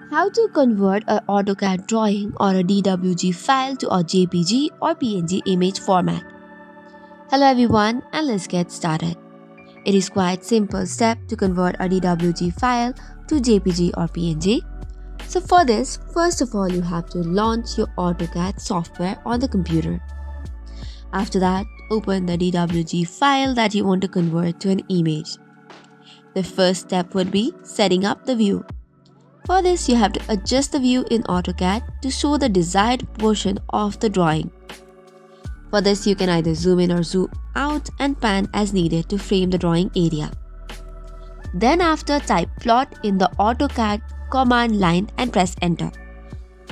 How to convert an AutoCAD drawing or a DWG file to a JPG or PNG image format. Hello everyone, and let's get started. It is quite simple step to convert a DWG file to JPG or PNG. So for this, first of all you have to launch your AutoCAD software on the computer. After that, open the DWG file that you want to convert to an image. The first step would be setting up the view. For this, you have to adjust the view in AutoCAD to show the desired portion of the drawing. For this, you can either zoom in or zoom out and pan as needed to frame the drawing area. Then after, type plot in the AutoCAD command line and press enter.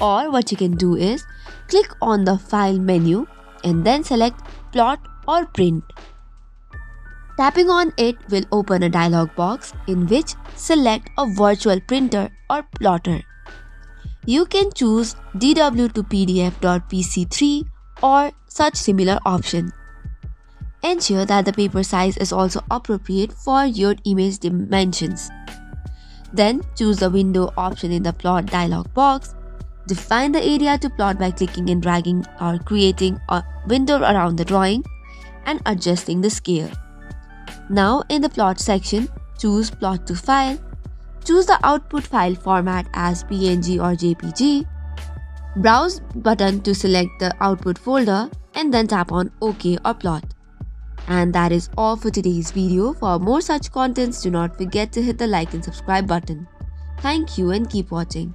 Or what you can do is, click on the file menu and then select plot or print. Tapping on it will open a dialog box in which select a virtual printer or plotter. You can choose DW to PDF.PC3 or such similar option. Ensure that the paper size is also appropriate for your image dimensions. Then choose the window option in the plot dialog box. Define the area to plot by clicking and dragging or creating a window around the drawing and adjusting the scale. Now in the plot section, choose plot to file. Choose the output file format as PNG or JPG. Browse button to select the output folder and then tap on OK or plot. And that is all for today's video. For more such contents, do not forget to hit the like and subscribe button. Thank you and keep watching.